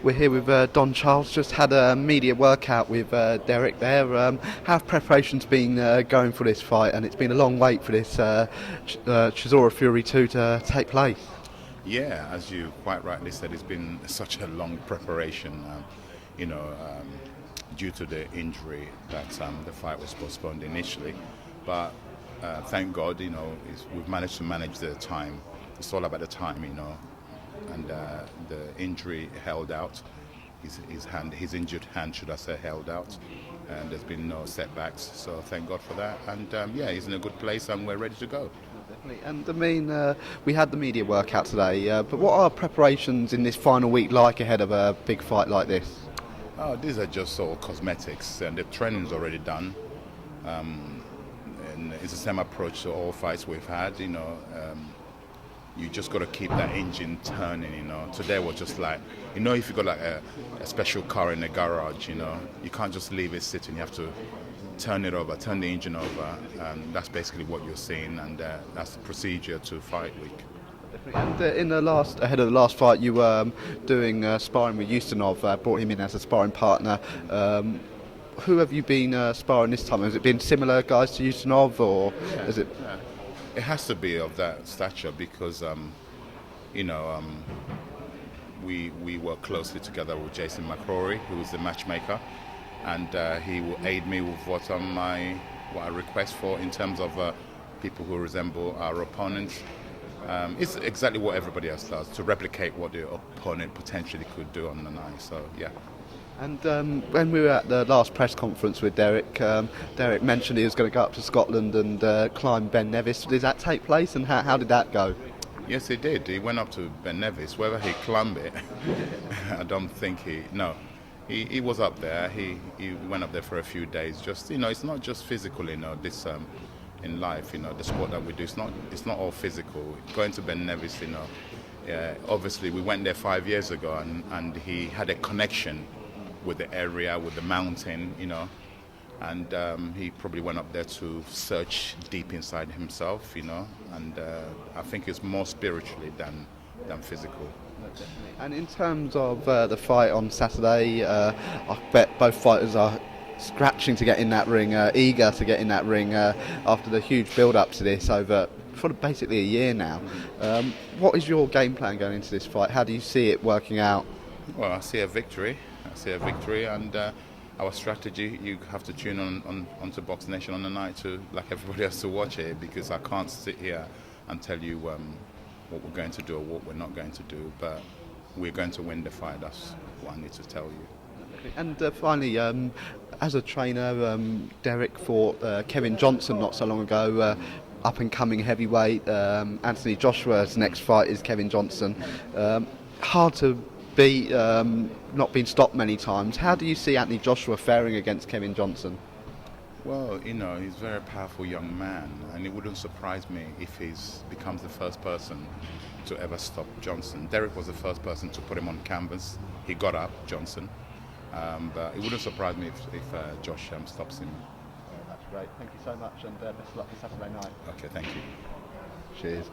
We're here with Don Charles. Just had a media workout with Dereck there. How have preparations been going for this fight? And it's been a long wait for this Chisora Fury 2 to take place. Yeah, as you quite rightly said, it's been such a long preparation. You know, due to the injury that the fight was postponed initially, but thank God, you know, we've managed to manage the time. It's all about the time, you know, and the injury held out. His injured hand, should I say, held out, and there's been no setbacks. So thank God for that. And yeah, he's in a good place, and we're ready to go. Definitely. And I mean, we had the media workout today, but what are preparations in this final week like ahead of a big fight like this? Oh, these are just all cosmetics, and the training's already done. And it's the same approach to all fights we've had. You know, you just got to keep that engine turning. You know, today was just like, you know, if you got like a special car in the garage, you know, you can't just leave it sitting. You have to turn it over, turn the engine over, and that's basically what you're seeing, and that's the procedure to fight week. And ahead of the last fight, you were doing sparring with Ustinov, brought him in as a sparring partner. Who have you been sparring this time? Has it been similar guys to Ustinov, or is it? Yeah. It has to be of that stature because, you know, we work closely together with Jason McCrory, who is the matchmaker, and he will aid me with what I request for in terms of people who resemble our opponents. It's exactly what everybody else does, to replicate what the opponent potentially could do on the night. So yeah. And when we were at the last press conference with Dereck, Dereck mentioned he was going to go up to Scotland and climb Ben Nevis. Did that take place, and how did that go? Yes, he did. He went up to Ben Nevis. Whether he climbed it, I don't think he was up there. He went up there for a few days. Just, you know, it's not just physical, you know, this in life, you know, the sport that we do, it's not all physical. Going to Ben Nevis, you know, obviously we went there 5 years ago, and he had a connection with the area, with the mountain, you know, and he probably went up there to search deep inside himself, you know, and I think it's more spiritually than physical. And in terms of the fight on Saturday, I bet both fighters are scratching to get in that ring, eager to get in that ring after the huge build-up to this over for basically a year now. What is your game plan going into this fight? How do you see it working out? Well, I see a victory, and our strategy, you have to tune onto Box Nation on the night to, like everybody else, to watch it, because I can't sit here and tell you what we're going to do or what we're not going to do, but we're going to win the fight. That's what I need to tell you. And finally, as a trainer, Dereck fought Kevin Johnson not so long ago, up and coming heavyweight. Anthony Joshua's next fight is Kevin Johnson. Hard to beat, not been stopped many times. How do you see Anthony Joshua faring against Kevin Johnson? Well, you know, he's a very powerful young man, and it wouldn't surprise me if he becomes the first person to ever stop Johnson. Dereck was the first person to put him on canvas. He got up, Johnson. But it wouldn't surprise me if Josh stops him. That's great. Thank you so much, and best of luck for Saturday night. Okay, thank you. Cheers.